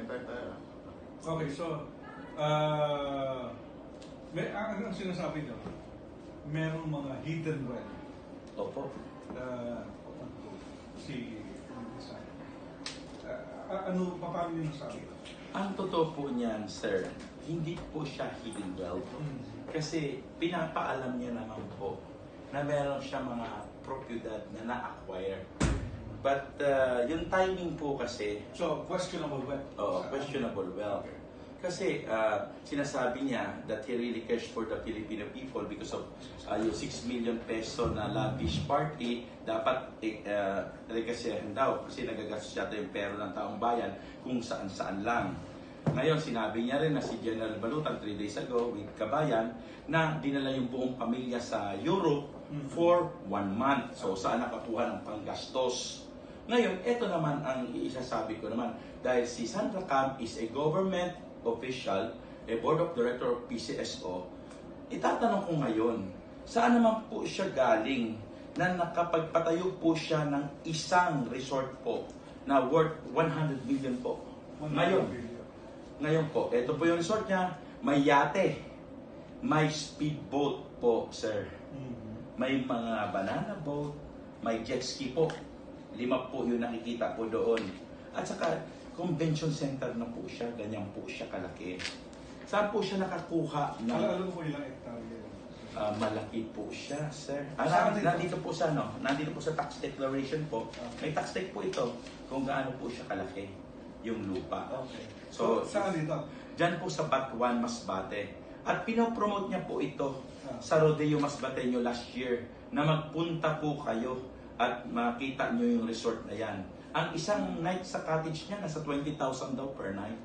Okay, so, ang sinasabi nyo, merong mga hidden well. Opo. Si ano, paano nyo nasabi? Ang totoo po niyan, sir, hindi po siya hidden wealth. Kasi pinapaalam niya naman po na meron siya mga propiedad na na-acquire. But yung timing po kasi... So, questionable wealth. Questionable wealth. Kasi sinasabi niya that he really cares for the Filipino people because of yung 6 million peso na lavish party, dapat rekasyahin daw kasi nagagastos yata yung pera ng taong bayan kung saan-saan lang. Ngayon, sinabi niya rin na si General Balutan 3 days ago with Kabayan na dinala yung buong pamilya sa Europe for 1 month. So, saan nakakuha ng panggastos? Ngayon, ito naman ang isasabi ko naman. Dahil si Sandra Cam is a government official, a board of director of PCSO, itatanong ko ngayon, saan naman po siya galing na nakapagpatayo po siya ng isang resort po na worth 100 million po? Ngayon po, ito po yung resort niya, may yate, may speedboat po, sir. May mga banana boat, may jet ski po. 5 po yung nakikita po doon. At saka, convention center na po siya, ganyan po siya kalaki. Saan po siya nakakuha na... Alam mo ilang hektarya? Malaki po siya, sir. Nandito po sa tax declaration po. May tax deck po ito kung gaano po siya kalaki yung lupa. Okay. So, saan dito? Diyan po sa Batuan, Masbate. At pinopromote niya po ito sa Rodeo Masbate nyo last year na magpunta po kayo at makita nyo yung resort na yan. Ang isang night sa cottage niya, nasa 20,000 daw per night.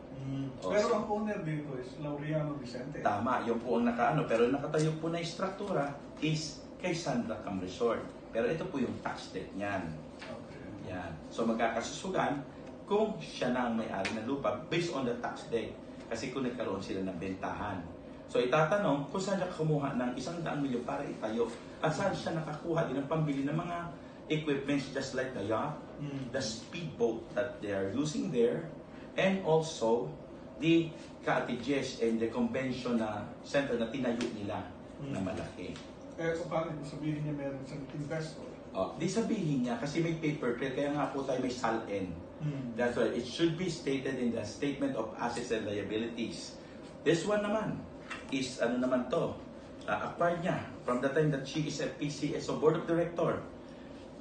Pero ang owner dito is Laureano Vicente. Tama, yung po ang nakaano. Pero nakatayo po na istruktura is kay Sandra Cam Resort. Pero ito po yung tax debt niyan. Okay. Yan. So magkakasusugan kung siya na ang may-ari ng lupa based on the tax debt. Kasi kung nagkaroon sila ng bentahan. So itatanong kung saan siya kumuha ng 100 milyon para itayo. At saan siya nakakuha din ng pambili ng mga equipments just like the yacht, the speedboat that they are using there, and also the cottages and the convention center na tinayo nila na malaki. So paano sabihin niya meron siyang investor? Di sabihin niya kasi may paper trail, kaya nga po tayo may SALN. That's why it should be stated in the statement of assets and liabilities. This one naman is ano naman to, acquired niya from the time that she is a PCSO board of director.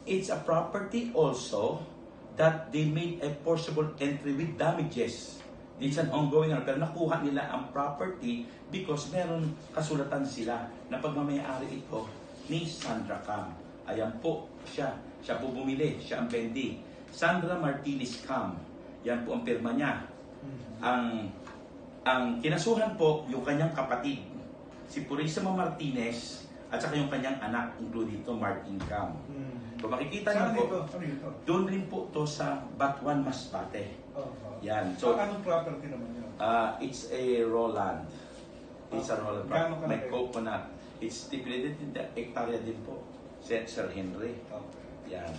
It's a property also that they made a forcible entry with damages. It's an ongoing, pero nakuha nila ang property because meron kasulatan sila na pagmamayari ito ni Sandra Cam. Ayan po siya. Siya po bumili, siya ang pending. Sandra Martinez Cam. Yan po ang pirma niya. Ang kinasuhan po yung kanyang kapatid, si Purisima Martinez, at saka yung kanyang anak, including ito, Martin Cam. Kung makikita niyo po, doon rin po to sa Batuan, Masbate. Yan. So, anong property naman yun? It's a Roland. It's a Roland property. May coconut. It's stipulated in the hectare din po. Sir Henry. Yan.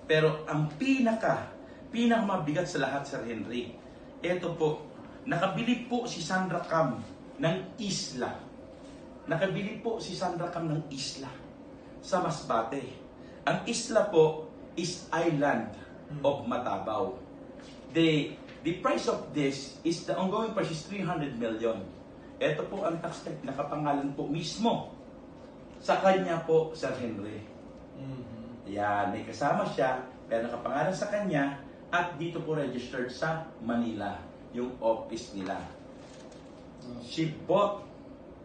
Pero ang pinakamabigat sa lahat, Sir Henry, ito po, nakabili po si Sandra Cam ng isla. Nakabili po si Sandra Cam ng isla sa Masbate. Ang isla po is island of Matabaw. The price of this is, the ongoing price is 300 million. Ito po ang tax debt, nakapangalan po mismo sa kanya po, Sir Henry. Yan, may kasama siya, pero nakapangalan sa kanya at dito po registered sa Manila, yung office nila. She bought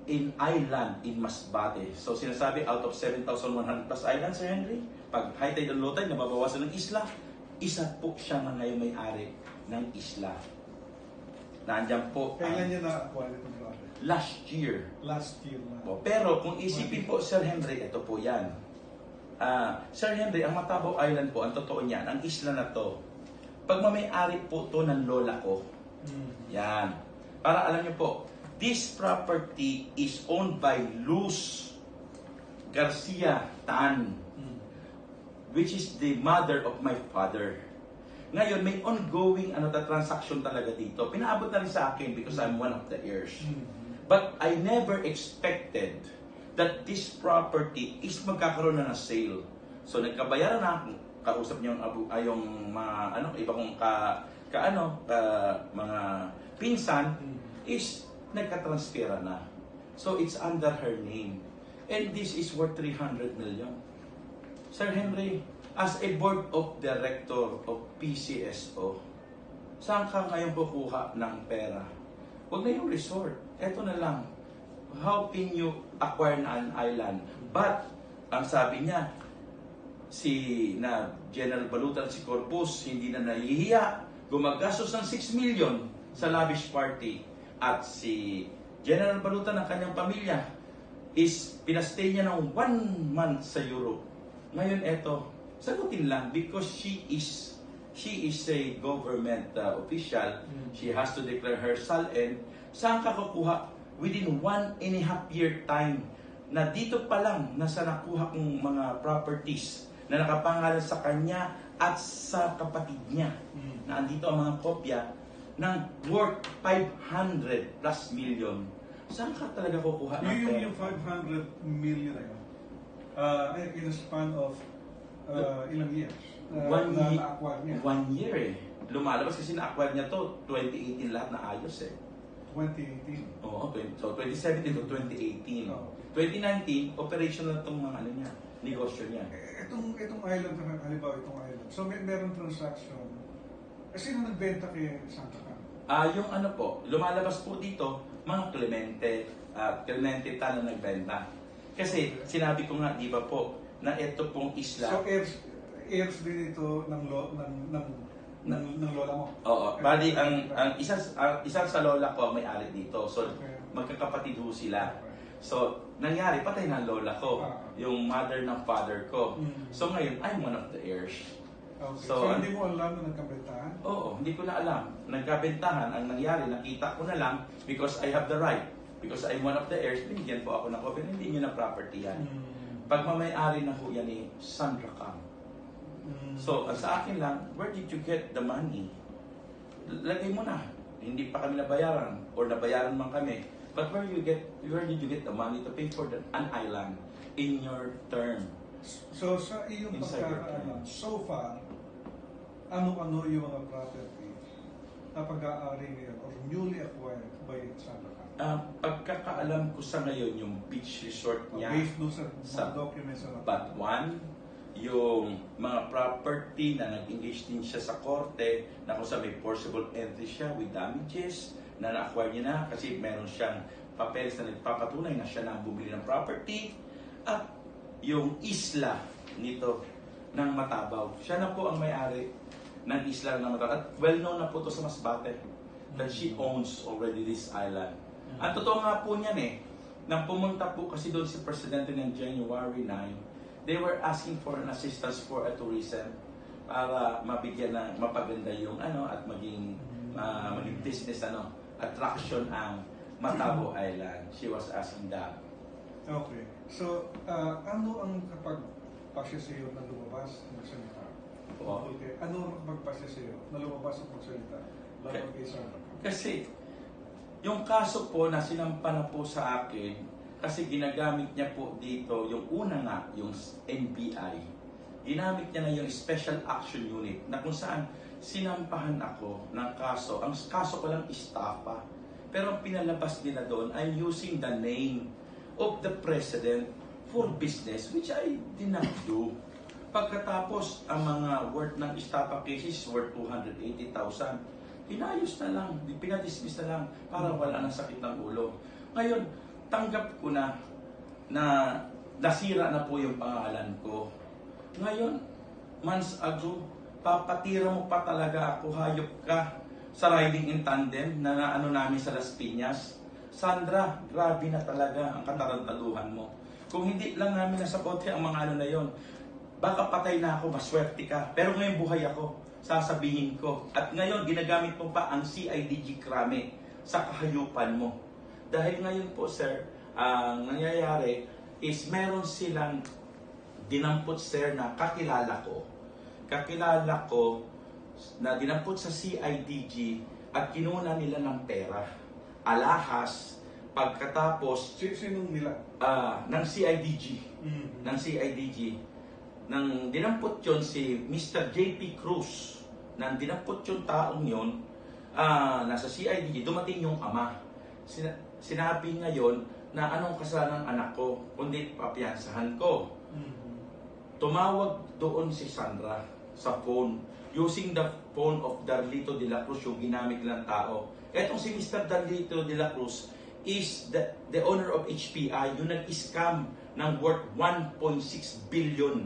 in island in Masbate. So sinasabi out of 7,100 plus islands, Sir Henry, pag high tide and low tide, nababawasan ng isla, isa po siya na ngayon may-ari ng isla. Nandiyan po. Kailan niya na-acquire itong property? Last year. Last year na. Pero kung isipin po, Sir Henry, ito po yan. Sir Henry, ang Matabaw Island po, ang totoo niyan, ang isla na to, pag mamay-ari po to ng lola ko, yan. Para alam niyo po, this property is owned by Luz Garcia Tan, which is the mother of my father. Ngayon, may ongoing transaction talaga dito. Pinaabot na rin sa akin because I'm one of the heirs. But I never expected that this property is magkakaroon na ng sale. So nagkabayaran na, kausap niyo yung mga iba kong mga pinsan is nagka-transfera na. So it's under her name. And this is worth 300 million. Sir Henry, as a board of director of PCSO, saan ka ngayon kukuha ng pera? Huwag na yung resort. Eto na lang. How can you acquire na an island? But, ang sabi niya, General Balutan, si Corpus, hindi na nahihiya. Gumagastos ng 6 million sa lavish party. At si General Balutan, ang kanyang pamilya, is pinastay niya ng 1 month sa Europe. Ngayon, eto, sagutin lang because she is a government official. She has to declare her SALN. Saan ka kukuha? Within 1.5 year time na dito pa lang nasa nakuha kong mga properties na nakapangalan sa kanya at sa kapatid niya. Na andito ang mga kopya ng worth 500 plus million. Saan ka talaga kukuha ng pera? Yung 500 million na yun, in a span of ilang years? Na-acquire niya? 1 year eh. Lumalabas kasi na-acquire niya to 2018 lahat na ayos eh. 2018? Oo, so 2017 to 2018. Oh. 2019, operational itong mga niya, negosyo niya. Itong island, halimbawa itong island. So meron transaction. Sino nagbenta kay Santa Cana? Yung lumalabas po dito, mga Clemente na nagbenta. Kasi sinabi ko nga, di ba po, na ito pong isla. So heirs din ito ng lola mo? Oo. Bali, ang isa sa lola ko ang may-ari dito. So, magkakapatid ho sila. So, nangyari, patay na ang lola ko. Yung mother ng father ko. So, ngayon, I'm one of the heirs. Okay. So hindi mo alam na nagkabentahan? Oo, hindi ko na alam. Nagkabentahan. Ang nangyari, nakita ko na lang because I have the right. Because I'm one of the heirs, binigyan po ako ng copy. Hindi nyo na property yan. Pagmamayari na ho yan ni Sandra Kang. So, sa akin lang, where did you get the money? Lagay mo na. Hindi pa kami nabayaran or nabayaran man kami. But where did you get the money to pay for an island in your term? So, sa iyong pagkakaalam, so far, ano-ano yung mga property na pag-aari ngayon or newly acquired by Sandra Kang? Pagkakaalam ko sa ngayon, yung beach resort niya. Based doon sa documents na Batuan, yung mga property na nag-engage din siya sa korte na kung sa may forcible entry siya with damages na na-acquire niya na kasi meron siyang papeles na nagpapatunay na siya na bumili ng property at yung isla nito ng Matabaw. Siya na po ang may-ari ng isla ng Matabaw. At well-known na po ito sa Masbate that she owns already this island. Ang totoo nga po niyan nang pumunta po kasi doon si Presidente ng January 9, they were asking for an assistance for a tourism para mabigyan na mapaganda yung at maging business attraction ang Matabaw Island. She was asking that. Okay. So, ano ang kapag pasya sa iyo na lumabas at magsalita? Okay. Ano ang magpasya sa iyo na lumabas at magsalita? Laban kay Sandra Kang? Kasi yung kaso po na sinampa na po sa akin kasi ginagamit niya po dito, yung una nga, yung NBI, ginamit niya na yung Special Action Unit na kung saan sinampahan ako ng kaso. Ang kaso ko lang estafa. Pero ang pinalabas nila doon, I'm using the name of the President for business, which I did not do. Pagkatapos, ang mga worth ng estafa cases worth 280,000. Pinayos na lang, pinadismiss na lang para wala ng sakit ng ulo. Ngayon, tanggap ko na nasira na po yung pangalan ko. Ngayon, months ago, papatira mo pa talaga ako, hayop ka sa riding in tandem na namin sa Las Piñas. Sandra, grabe na talaga ang katarantaduhan mo. Kung hindi lang namin nasabote ang mga na yon, baka patay na ako, maswerte ka. Pero ngayon buhay ako, sasabihin ko. At ngayon, ginagamit mo pa ang CIDG Krame sa kahayupan mo. Dahil ngayon po, sir, ang nangyayari is meron silang dinampot, sir, na kakilala ko. Kakilala ko na dinampot sa CIDG at kinuna nila ng pera. Alahas, pagkatapos Sinong nila? ng CIDG, Mm. ng CIDG, nang dinampot yon si Mr. JP Cruz, nang dinampot yung taong yon, nasa CIDG, dumating yung ama. Sinabi ngayon na anong kasalanan ng anak ko, kundi papiyansahan ko. Mm. Tumawag doon si Sandra sa phone, using the phone of Darlito de la Cruz, yung ginamit lang tao. Etong si Mr. Darlito de la Cruz is the owner of HPI, yung nag-scam ng worth 1.6 billion.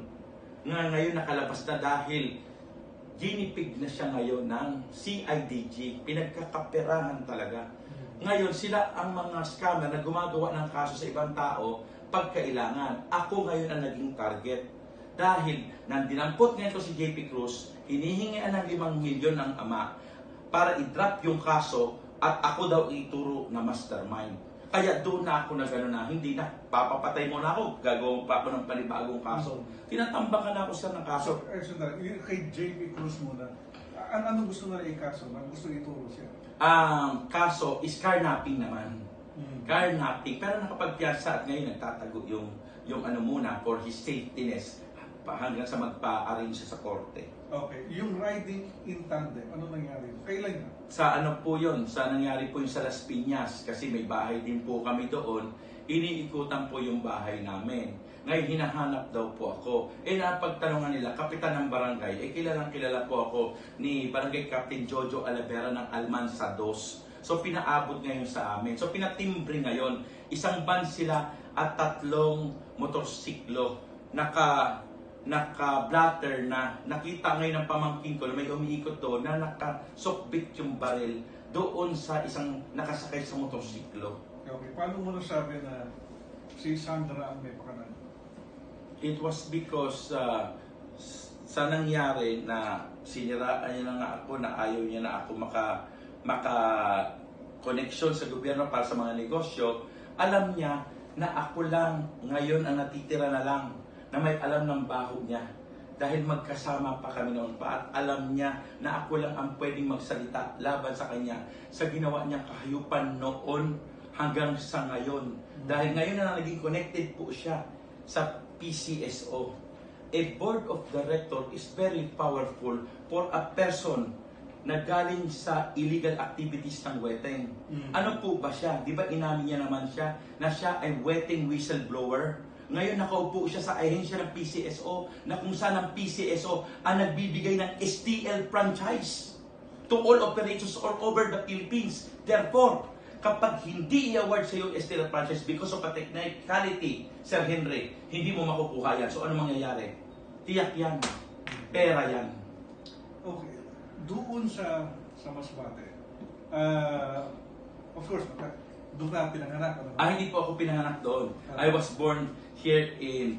Ngayon nakalabas na dahil ginipig na siya ngayon ng CIDG. Pinagkakaperahan talaga. Ngayon, sila ang mga scammer na gumagawa ng kaso sa ibang tao pagkailangan. Ako ngayon ang naging target. Dahil nang dinampot ngayon ko si JP Cruz, hinihingian ng 5 milyon ng ama para i-drop yung kaso at ako daw ituro na mastermind. Kaya doon na ako na gano'n na, hindi na, papapatay mo na ako, gagawin pa ako ng panibagong kaso. Tinatambakan na ako sa ng kaso. Sandali, yung kay JP Cruz muna, anong gusto na ikaso? Anong gusto ituro siya? Kaso is carnapping naman. Mm. Carnapping. Pero nakapagpiyasa at ngayon nagtatago yung ano muna for his safetyness hanggang sa magpa-arrange siya sa korte. Okay. Yung riding in tandem, ano nangyari? Kailan nga? Sa ano po yun? Sa nangyari po yung sa Las Piñas kasi may bahay din po kami doon. Iniikutan po yung bahay namin. Ngayon hinahanap daw po ako. Napagtanungan nila, kapitan ng barangay, kilalang kilala po ako ni Barangay Captain Jojo Alavera ng Almansa 2. So pinaabot ngayon sa amin. So pinatimbre ngayon. Isang van sila at 3 motorsiklo. Naka-blatter na nakita ngayon ng pamangkin ko na may umiikot doon na nakasukbit yung baril doon sa isang nakasakay sa motorsiklo. Okay. Paano mo nasabi na si Sandra ang may pakanan? It was because sa nangyari na siniraan niya na nga ako na ayaw niya na ako maka-connection sa gobyerno para sa mga negosyo, alam niya na ako lang ngayon ang natitira na lang na may alam ng baho niya. Dahil magkasama pa kami noon pa at alam niya na ako lang ang pwedeng magsalita laban sa kanya sa ginawa niyang kahayupan noon hanggang sa ngayon. Dahil ngayon na naging connected po siya sa PCSO. A board of director is very powerful for a person na galing sa illegal activities ng weteng. Ano po ba siya? Di ba inamin niya naman siya na siya ay weteng whistleblower? Ngayon nakaupo siya sa ahensya ng PCSO na kung saan ang PCSO ang nagbibigay ng STL franchise to all operations all over the Philippines. Therefore, kapag hindi i-award sa iyo STL franchise because of a technicality, Sir Henry, hindi mo makukuha yan. So ano mangyayari? Tiyak yan. Pera yan. Okay. Doon sa Masbate, of course, doon ka pinanganak. Ano? Hindi po ako pinanganak doon. I was born here in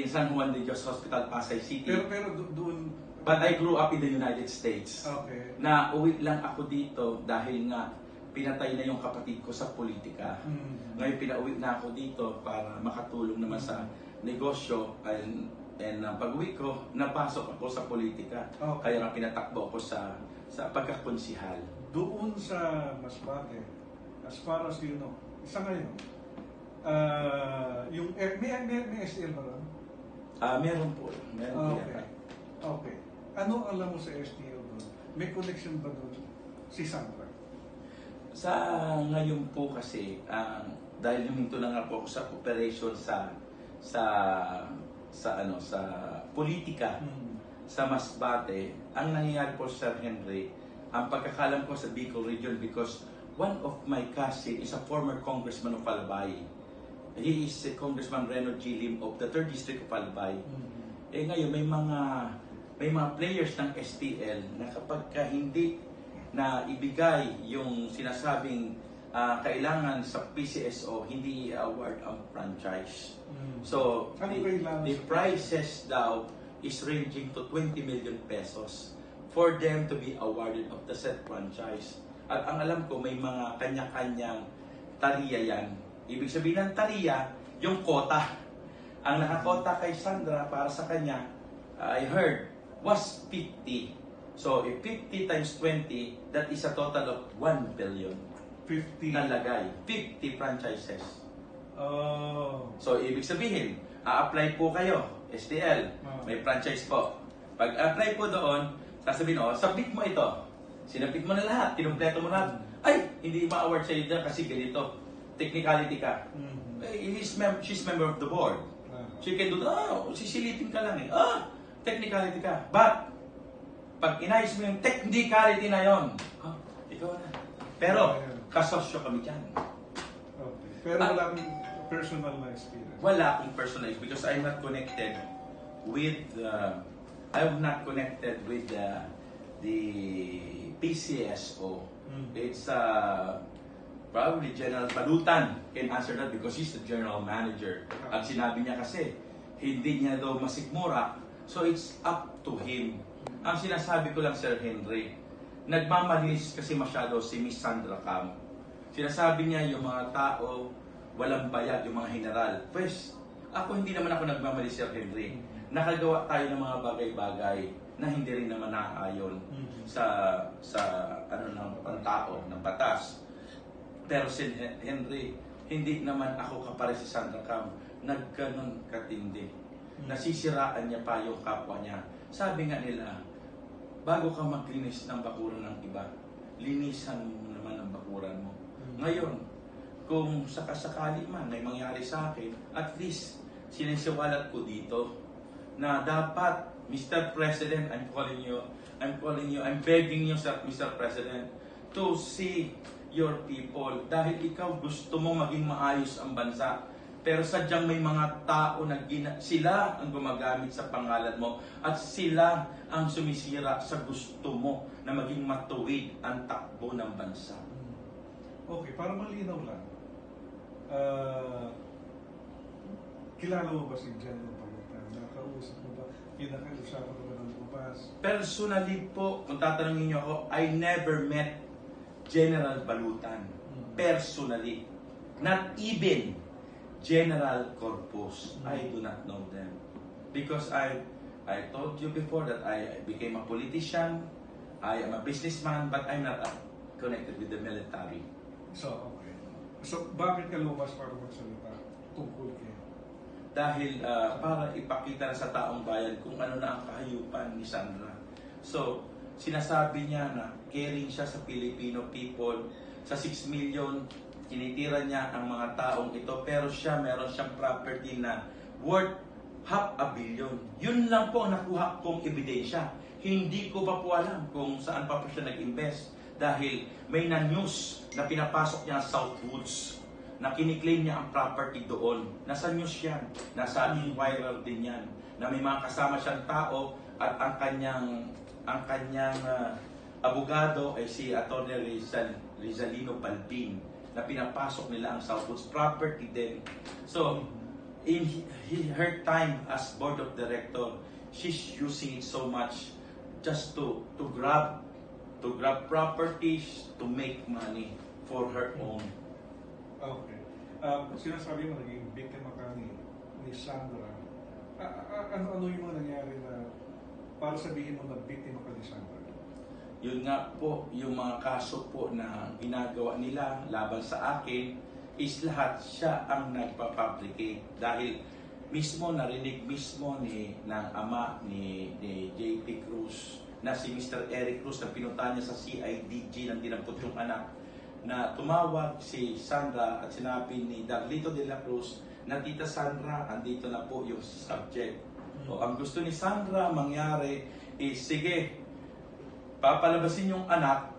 San Juan de Dios Hospital, Pasay City. Pero doon... But I grew up in the United States. Okay. Na uwi lang ako dito dahil nga pinatay na yung kapatid ko sa politika. Ngayon pinauwi na ako dito para makatulong naman sa negosyo and pag-uwi ko, napasok ako sa politika. Okay. Kaya nga pinatakbo ako sa pagkakonsihal. Doon sa Masbate, as far as you know, isa ngayon, yung may STL ba ron? Meron po. Meron po Okay. yata. Okay. Ano alam mo sa STL doon? May connection ba doon si Sandra? Sa ngayon po kasi, dahil huminto na nga po ako sa operation sa politika sa Masbate, ang nangyayari po Sir Henry, ang pagkakalam ko sa Bicol region because one of my cousin is a former congressman of Albay. He is Congressman Reno G. Lim of the 3rd District of Albay. Ngayon may mga players ng STL na kapag hindi na ibigay yung sinasabing kailangan sa PCSO, hindi i-award ang franchise. So, the prices daw is ranging to 20 million pesos for them to be awarded of the said franchise. At ang alam ko, may mga kanya-kanyang tariya yan. Ibig sabihin ng tariya, yung kota. Ang nakakota kay Sandra para sa kanya, I heard, was 50 So, if 50 times 20, that is a total of 1 billion 50. na lagay. 50 franchises. Oh. So, ibig sabihin, a-apply po kayo, STL, may franchise po. Pag-apply po doon, sasabihin, submit mo ito. Sinabit mo na lahat, kinumpleto mo lahat. Ay, hindi ma-award sa'yo dyan kasi ganito. Technicality ka. She's member of the board. She can do, sisilipin ka lang eh. Technicality ka. But, pag inayos mo yung technicality na yon, ikaw na. Pero, kasosyo kami dyan. Okay. Pero wala akong personal na experience. Wala akong personal because I'm not connected with the PCSO. It's probably General Balutan can answer that because he's the general manager. At sinabi niya kasi, hindi niya daw masikmura, so it's up to him. Ang sinasabi ko lang, Sir Henry, nagmamalinis kasi masyado si Miss Sandra Cam. Sinasabi niya yung mga tao, walang bayad, yung mga general. Pues, ako hindi naman ako nagmamalis, Sir Henry. Nakagawa tayo ng mga bagay-bagay na hindi rin naman naaayon sa ng pantao, ng batas. Pero si Henry, hindi naman ako kapare si Sandra Cam, nagganon katindi. Nasisiraan niya pa yung kapwa niya. Sabi nga nila, bago ka maglinis ng bakuran ng iba, linisan mo naman ang bakuran mo. Ngayon, kung sakasakali man may mangyari sa akin, at least sinisiwalat ko dito na dapat, Mr. President, I'm begging you, Mr. President, to see your people. Dahil ikaw gusto mo maging maayos ang bansa. Pero sadyang may mga tao na sila ang gumagamit sa pangalan mo at sila ang sumisira sa gusto mo na maging matuwid ang takbo ng bansa. Okay, para malinaw lang. Kilala mo ba si General Balutan? Nakausap mo ba? Pinakausapan mo ba ng lumabas? Personally po, kung tatanungin niyo ako, I never met General Balutan. Personally. Not even General Corpus. I do not know them. Because I told you before that I became a politician, I am a businessman, but I'm not connected with the military. So, okay. So, bakit ka lumabas para magsalita tungkol kayo? Dahil para ipakita na sa taong bayan kung ano na ang kahayupan ni Sandra. So, sinasabi niya na caring siya sa Filipino people. Sa 6 million, tinitira niya ang mga taong ito. Pero siya, meron siyang property na worth 500 million. Yun lang po ang nakuha kong ebidensya. Hindi ko pa po alam kung saan pa po siya nag-invest. Dahil may na-news na pinapasok niya sa Southwoods na kiniklaim niya ang property doon. Nasa news yan. Nasa viral din yan. Na may mga kasama siyang tao at ang kanyang abogado ay si Atty. Rizalino Balbin na pinapasok nila ang Southwoods property din. So, in her time as board of director, she's using it so much just to grab properties to make money for her own. Okay. Sinasabi mo naging biktima ka ni Sandra. Ano yung mga nangyari na para sabihin mo na biktima ka ni Sandra? Yun nga po, yung mga kaso po na ginagawa nila laban sa akin is lahat siya ang nagpa-fabricate. Dahil mismo narinig mismo ng ama ni JP Cruz na si Mr. Eric Cruz na pinunta niya sa CIDG ng dinampot yung anak na tumawag si Sandra at sinabi ni Darlito de la Cruz na Tita Sandra, andito na po yung subject. O, ang gusto ni Sandra mangyari is, sige, papalabasin yung anak,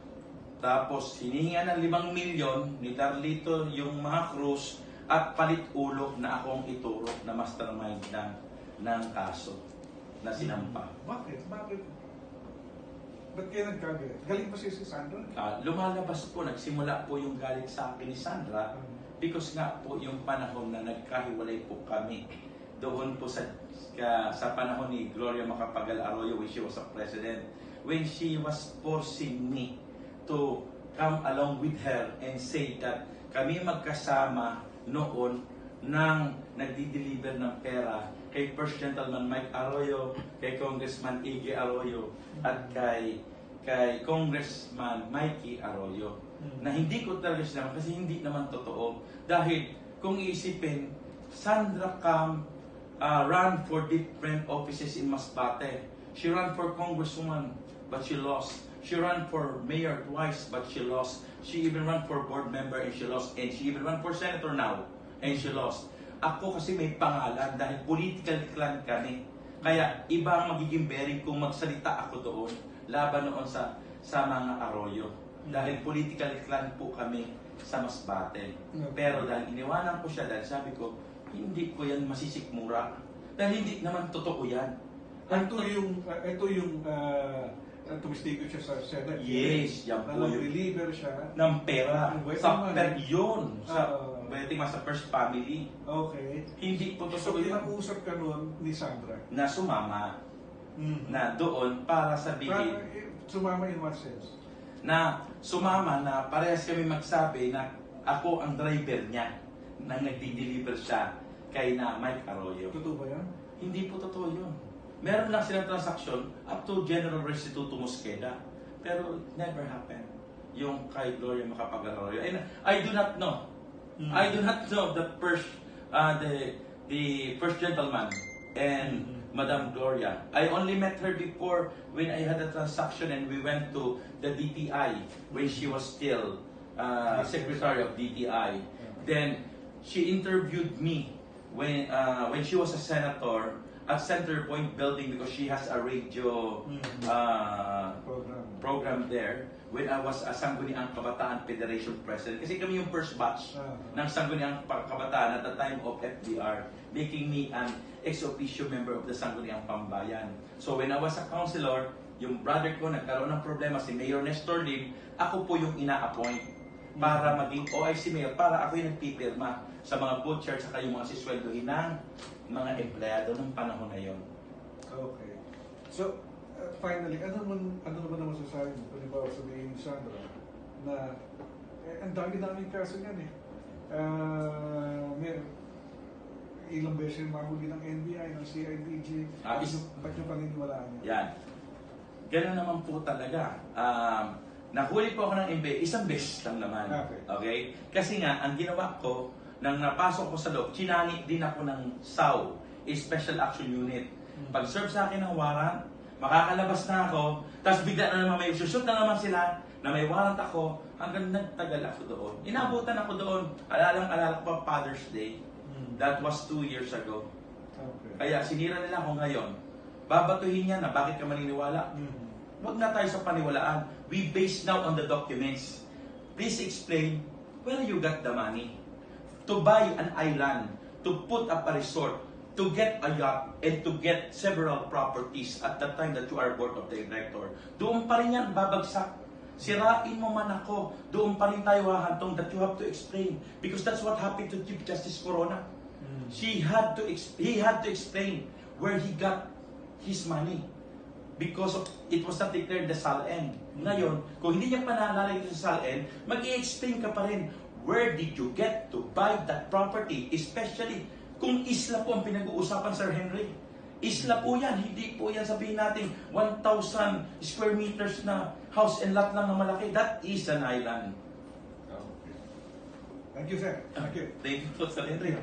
tapos hinihinga ng 5 milyon ni Darlito yung mga Cruz at palit ulo na akong ituro na mastermind ng kaso na sinampa. Bakit? Ba't kayo nagkagalit? Galing pa si Sandra? Lumalabas po, nagsimula po yung galit sa akin ni Sandra because nga po yung panahon na nagkahiwalay po kami doon po sa panahon ni Gloria Macapagal Arroyo when she was a president, when she was forcing me to come along with her and say that kami magkasama noon nang nagdi-deliver ng pera kay First Gentleman Mike Arroyo, kay Congressman Iggy Arroyo, at kay Congressman Mikey Arroyo. Na hindi ko talaga sinama kasi hindi naman totoo. Dahil kung iisipin, Sandra Cam ran for different offices in Masbate. She ran for Congresswoman, but she lost. She ran for mayor twice, but she lost. She even ran for board member and she lost. And she even ran for senator now, and she lost. Ako kasi may pangalan dahil political clan kami. Kaya iba ang magiging bearing kung magsalita ako doon laban noon sa mga Arroyo. Dahil political clan po kami sa Masbate. Pero dahil iniwanan ko siya, dahil sabi ko, hindi ko yan masisikmura. Dahil hindi naman totoo yan. Ito yung tumistigo siya sa Senate. Yes, yan po yung deliver siya ng pera sa yun, sa first family. Okay. Hindi po So, totoo yun kinausap ka noon ni Sandra? na sumama na doon para sabihin Sumama in what sense? na sumama na parehas kami magsabi na ako ang driver niya na nagdi-deliver siya kay na Mike Arroyo. Totoo ba yan? Hindi po totoo yun. Meron lang silang transaksyon up to General Restituto Mosqueda. Pero it never happened. Yung kay Gloria Macapagal-Arroyo. And I do not know. I do not know the first gentleman and Madam Gloria. I only met her before when I had a transaction and we went to the DTI when she was still Secretary of DTI. Then she interviewed me when she was a senator at Center Point Building because she has a radio program there when I was a Sangguniang Kabataan Federation President. Kasi kami yung first batch ng Sangguniang Kabataan at the time of FDR, making me an ex-officio member of the Sangguniang Pambayan. So when I was a councilor, yung brother ko nagkaroon ng problema, si Mayor Nestor Lim, ako po yung ina-appoint para maging OIC Mayor, para ako yung nagpipirma sa mga butcher at yung mga sisweldohin ng mga empleyado ng panahon na yon. Okay. So, finally, ano naman ang masasabi mo? Halimbawa sabihin ni Sandra na ang dami-daming kaso yan eh. Ilang beses yung mahuli ng NBI, ng CIDG. Ba't yung paniniwalaan niya? Yan. Ganun naman po talaga. Nahuli po ako ng NBI, isang beses lang naman. Okay? Kasi nga, ang ginawa ko, nang napasok ko sa loob, chinani din ako ng SAU, Special Action Unit. Pag-serve sa akin ng warrant, makakalabas na ako, tapos bigla na naman may shoot na naman sila na may warrant ako, hanggang nagtagal ako doon. Inabutan ako doon. Alala ko pa Father's Day. That was 2 years ago. Okay. Kaya sinira nila ako ngayon. Babatuhin niya na bakit ka maniniwala. Huwag na tayo sa paniwalaan. We base now on the documents. Please explain where you got the money to buy an island, to put up a resort, to get a yacht, and to get several properties at the time that you are board of director. Doon pa rin yan babagsak. Sirain mo man ako, doon pa rin tayo hahantong that you have to explain. Because that's what happened to Chief Justice Corona. He had to explain where he got his money. Because it was not declared the SALN. Ngayon, kung hindi niya pa naalala ito sa SALN, mag-i-explain ka pa rin. Where did you get to buy that property? Especially kung isla po ang pinag-uusapan, Sir Henry. Isla po yan. Hindi po yan sabihin natin 1,000 square meters na house and lot lang na malaki. That is an island. Okay. Thank you, sir. Thank you. Thank you po, Sir Henry.